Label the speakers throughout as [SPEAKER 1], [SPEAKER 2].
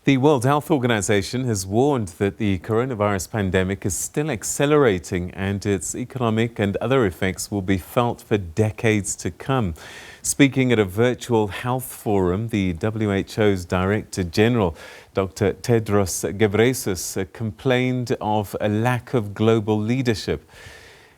[SPEAKER 1] The World Health Organization has warned that the coronavirus pandemic is still accelerating and its economic and other effects will be felt for decades to come. Speaking at a virtual health forum, the WHO's Director General, Dr. Tedros Ghebreyesus, complained of a lack of global leadership.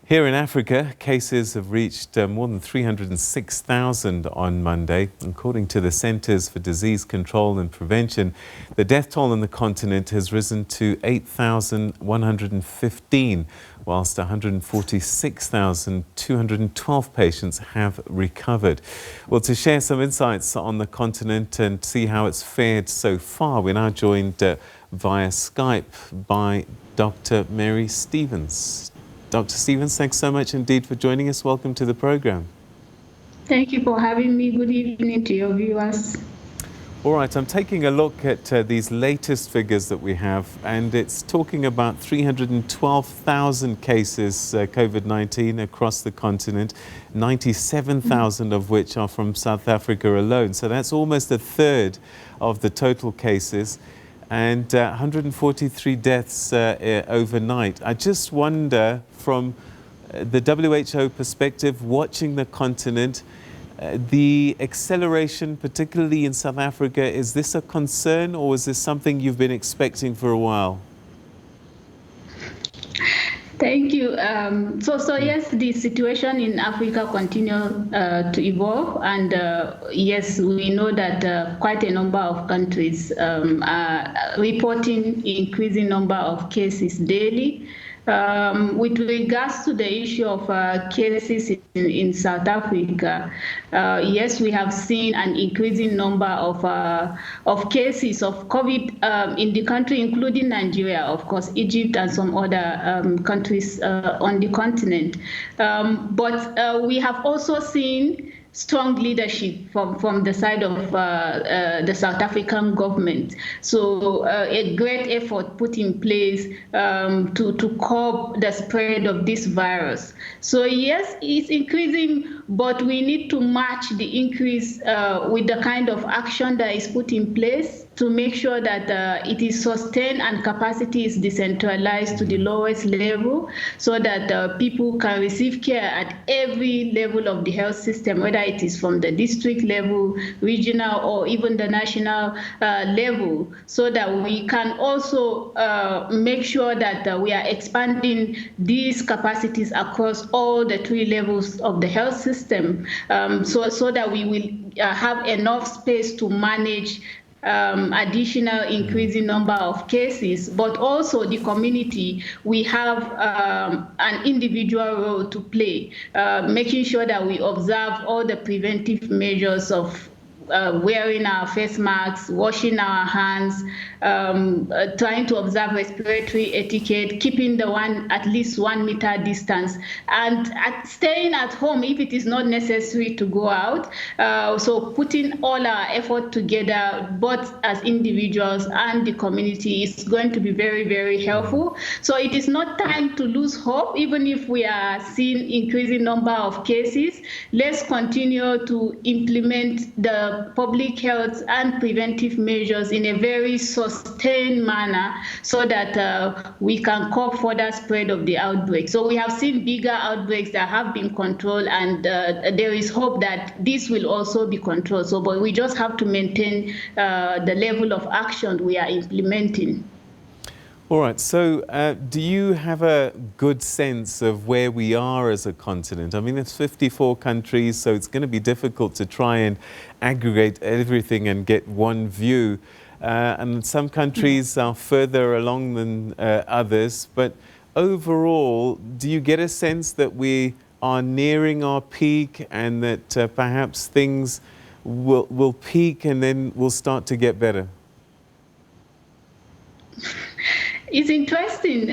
[SPEAKER 1] Here in Africa, cases have reached more than 306,000 on Monday. According to the Centers for Disease Control and Prevention, the death toll on the continent has risen to 8,115, whilst 146,212 patients have recovered. Well, to share some insights on the continent and see how it's fared so far, we're now joined via Skype by Dr. Mary Stevens. Dr. Stevens, thanks so much indeed for joining us. Welcome to the program.
[SPEAKER 2] Thank you for having me. Good evening to your viewers.
[SPEAKER 1] All right, I'm taking a look at these latest figures that we have, and it's talking about 312,000 cases COVID-19 across the continent, 97,000 of which are from South Africa alone. So that's almost a third of the total cases. And 143 deaths overnight. I just wonder, from the WHO perspective, watching the continent, the acceleration, particularly in South Africa, is this a concern or is this something you've been expecting for a while?
[SPEAKER 2] Thank you. So yes, the situation in Africa continues to evolve, and yes, we know that quite a number of countries are reporting increasing number of cases daily. With regards to the issue of cases in South Africa, yes, we have seen an increasing number of cases of COVID in the country, including Nigeria, of course, Egypt, and some other countries on the continent. But we have also seen strong leadership from the side of the South African government. So a great effort put in place to curb the spread of this virus. So yes, it's increasing, but we need to match the increase with the kind of action that is put in place to make sure that it is sustained and capacity is decentralized to the lowest level so that people can receive care at every level of the health system, whether it is from the district level, regional, or even the national level, so that we can also make sure that we are expanding these capacities across all the three levels of the health system, so that we will have enough space to manage additional increasing number of cases, but also the community, we have an individual role to play, making sure that we observe all the preventive measures of wearing our face masks, washing our hands, trying to observe respiratory etiquette, keeping the at least 1 meter distance, and staying at home if it is not necessary to go out. So putting all our effort together, both as individuals and the community, is going to be very, very helpful. So it is not time to lose hope, even if we are seeing increasing number of cases. Let's continue to implement the public health and preventive measures in a very sustained manner so that we can curb further spread of the outbreak. So we have seen bigger outbreaks that have been controlled, and there is hope that this will also be controlled. So, but we just have to maintain the level of action we are implementing.
[SPEAKER 1] All right, so do you have a good sense of where we are as a continent? I mean, it's 54 countries, so it's going to be difficult to try and aggregate everything and get one view. And some countries are further along than others. But overall, do you get a sense that we are nearing our peak and that perhaps things will peak and then will start to get better?
[SPEAKER 2] It's interesting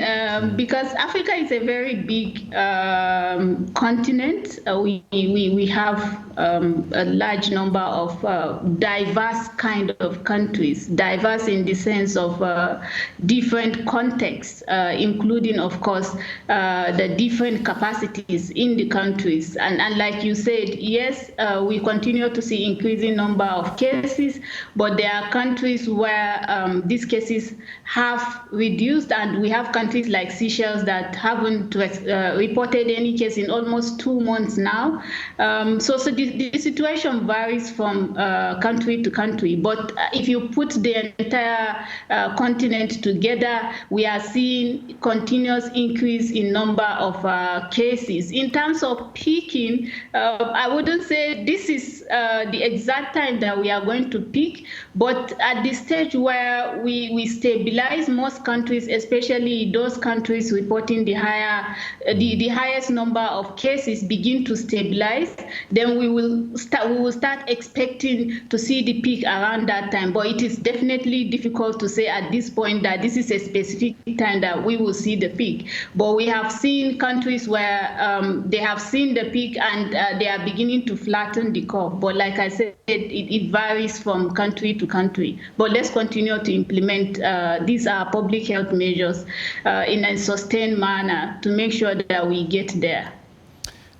[SPEAKER 2] because Africa is a very big continent. We have a large number of diverse kind of countries, diverse in the sense of different contexts, including, of course, the different capacities in the countries. And like you said, yes, we continue to see increasing number of cases, but there are countries where these cases have reduced, and we have countries like Seychelles that haven't reported any case in almost 2 months now. So the situation varies from country to country, but if you put the entire continent together, we are seeing continuous increase in number of cases. In terms of peaking, I wouldn't say this is the exact time that we are going to peak, but at the stage where we stabilize, most countries, especially those countries reporting the highest number of cases, begin to stabilize, then we will start expecting to see the peak around that time. But it is definitely difficult to say at this point that this is a specific time that we will see the peak. But we have seen countries where they have seen the peak and they are beginning to flatten the curve. But like I said, it varies from country to country. But let's continue to implement these public health measures in a sustained manner to make sure that we get there.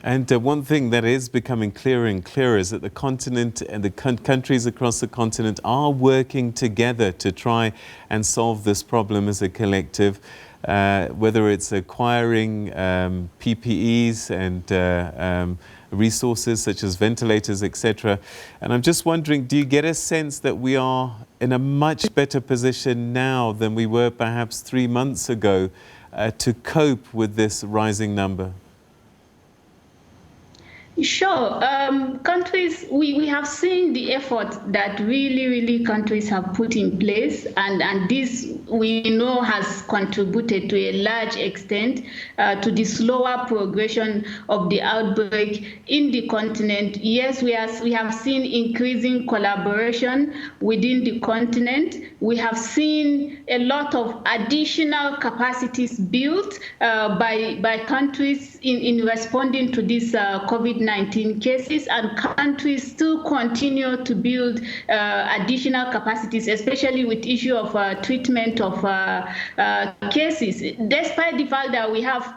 [SPEAKER 1] And one thing that is becoming clearer and clearer is that the continent and the countries across the continent are working together to try and solve this problem as a collective, whether it's acquiring PPEs and resources such as ventilators, etc. And I'm just wondering, do you get a sense that we are in a much better position now than we were perhaps 3 months ago to cope with this rising number?
[SPEAKER 2] Sure. Countries, we have seen the effort that really countries have put in place, and this we know has contributed to a large extent to the slower progression of the outbreak in the continent. Yes, we have seen increasing collaboration within the continent. We have seen a lot of additional capacities built by countries in responding to this COVID-19 cases, and countries still continue to build additional capacities, especially with issue of treatment of cases. Despite the fact that we have,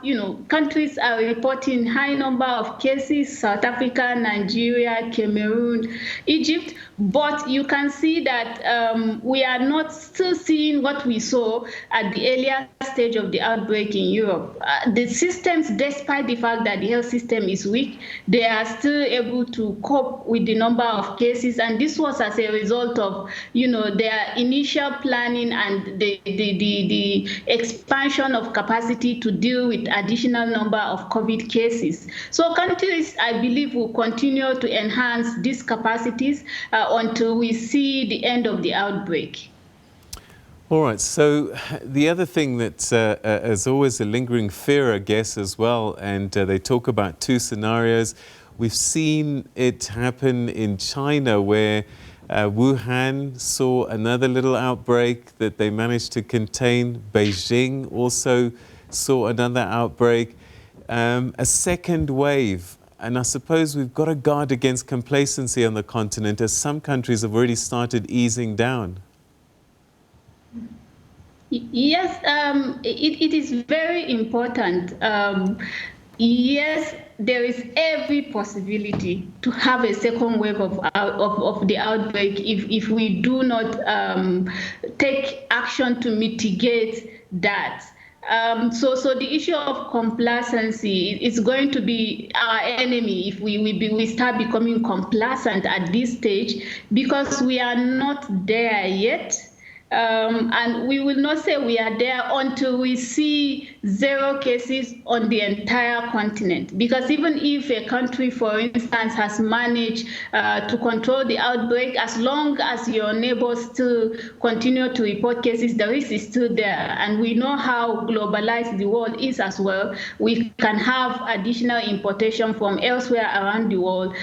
[SPEAKER 2] countries are reporting high number of cases, South Africa, Nigeria, Cameroon, Egypt, but you can see that we are not still seeing what we saw at the earlier stage of the outbreak in Europe. The systems, despite the fact that the health system is weak, they are still able to cope with the number of cases, and this was as a result of, their initial planning and the expansion of capacity to deal with additional number of COVID cases. So countries, I believe, will continue to enhance these capacities until we see the end of the outbreak.
[SPEAKER 1] All right, so the other thing that is always a lingering fear, I guess, as well, and they talk about 2 scenarios. We've seen it happen in China where Wuhan saw another little outbreak that they managed to contain. Beijing also saw another outbreak, a second wave. And I suppose we've got to guard against complacency on the continent, as some countries have already started easing down.
[SPEAKER 2] Yes, it is very important. Yes, there is every possibility to have a second wave of the outbreak if we do not take action to mitigate that. So the issue of complacency is going to be our enemy if we start becoming complacent at this stage, because we are not there yet. And we will not say we are there until we see 0 cases on the entire continent. Because even if a country, for instance, has managed to control the outbreak, as long as your neighbors still continue to report cases, the risk is still there. And we know how globalized the world is as well. We can have additional importation from elsewhere around the world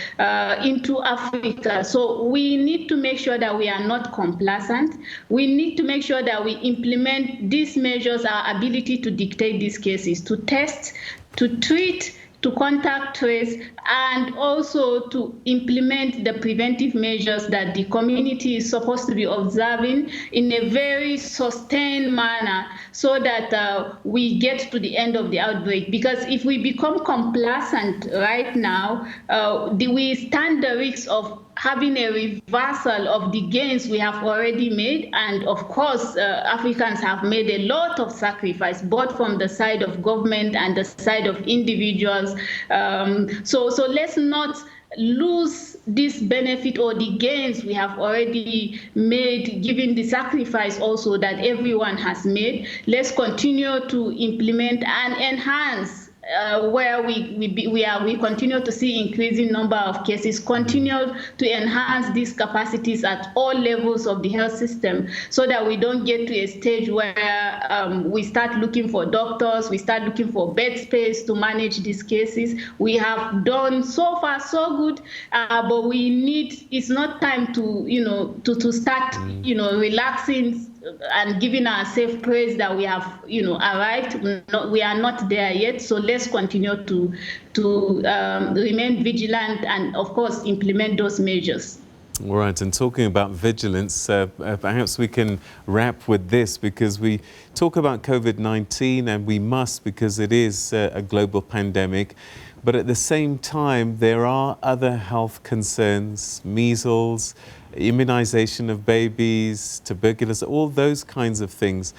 [SPEAKER 2] into Africa. So we need to make sure that we are not complacent. We we need to make sure that we implement these measures, our ability to dictate these cases, to test, to treat, to contact trace, and also to implement the preventive measures that the community is supposed to be observing in a very sustained manner, so that we get to the end of the outbreak. Because if we become complacent right now, we stand the risk of having a reversal of the gains we have already made. And of course, Africans have made a lot of sacrifice, both from the side of government and the side of individuals. So let's not lose this benefit or the gains we have already made, given the sacrifice also that everyone has made. Let's continue to implement and enhance where we continue to see increasing number of cases, continue to enhance these capacities at all levels of the health system, so that we don't get to a stage where we start looking for doctors, we start looking for bed space to manage these cases. We have done so far so good, but we need, it's not time to to start relaxing and giving ourselves praise that we have arrived. We are not there yet, so let's continue to remain vigilant and of course implement those measures.
[SPEAKER 1] All right, and talking about vigilance, perhaps we can wrap with this, because we talk about COVID-19 and we must, because it is a global pandemic. But at the same time, there are other health concerns, measles, immunization of babies, tuberculosis, all those kinds of things.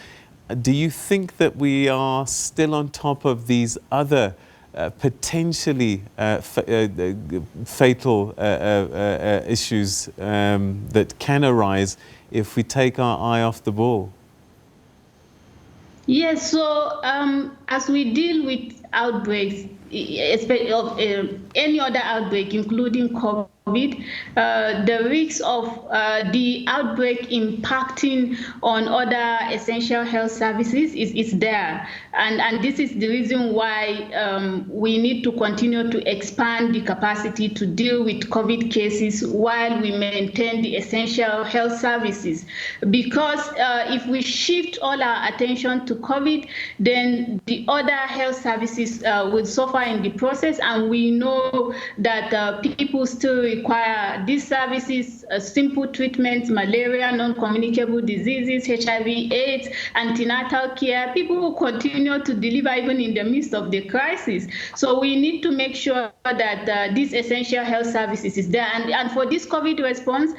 [SPEAKER 1] Do you think that we are still on top of these other potentially fatal issues that can arise if we take our eye off the ball?
[SPEAKER 2] Yes, so as we deal with outbreaks, especially of any other outbreak, including COVID, the risks of the outbreak impacting on other essential health services is there. And this is the reason why we need to continue to expand the capacity to deal with COVID cases while we maintain the essential health services. Because if we shift all our attention to COVID, then the other health services will suffer in the process. And we know that people still require these services, simple treatments, malaria, non-communicable diseases, HIV, AIDS, antenatal care. People will continue to deliver even in the midst of the crisis. So we need to make sure that these essential health services is there. And for this COVID response,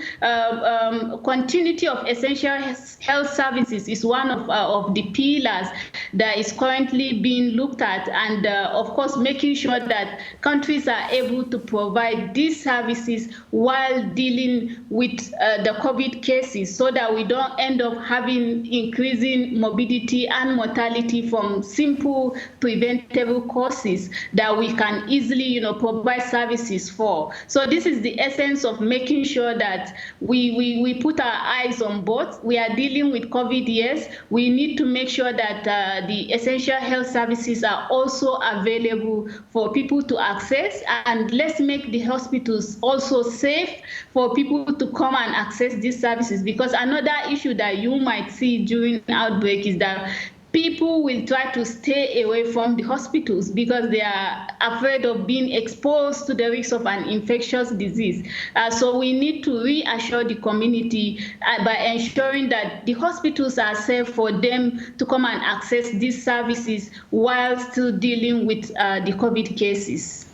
[SPEAKER 2] continuity of essential health services is one of the pillars that is currently being looked at. And of course, making sure that countries are able to provide these services while dealing with the COVID cases, so that we don't end up having increasing morbidity and mortality from simple preventable causes that we can easily provide services for. So this is the essence of making sure that we put our eyes on both. We are dealing with COVID, yes. We need to make sure that the essential health services are also available for people to access, and let's make the hospitals also safe for people to come and access these services. Because another issue that you might see during outbreak is that people will try to stay away from the hospitals because they are afraid of being exposed to the risk of an infectious disease. So we need to reassure the community by ensuring that the hospitals are safe for them to come and access these services while still dealing with the COVID cases.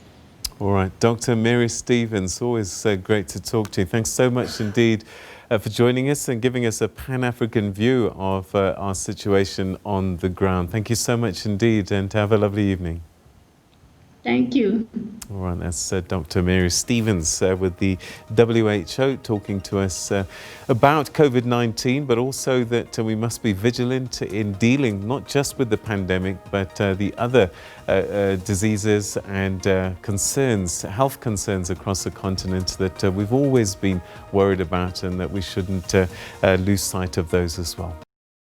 [SPEAKER 1] All right, Dr. Mary Stevens, always great to talk to you. Thanks so much indeed for joining us and giving us a Pan-African view of our situation on the ground. Thank you so much indeed, and have a lovely evening.
[SPEAKER 2] Thank you.
[SPEAKER 1] All right, that's Dr. Mary Stevens with the WHO talking to us about COVID-19, but also that we must be vigilant in dealing not just with the pandemic, but the other diseases and concerns, health concerns across the continent that we've always been worried about, and that we shouldn't lose sight of those as well.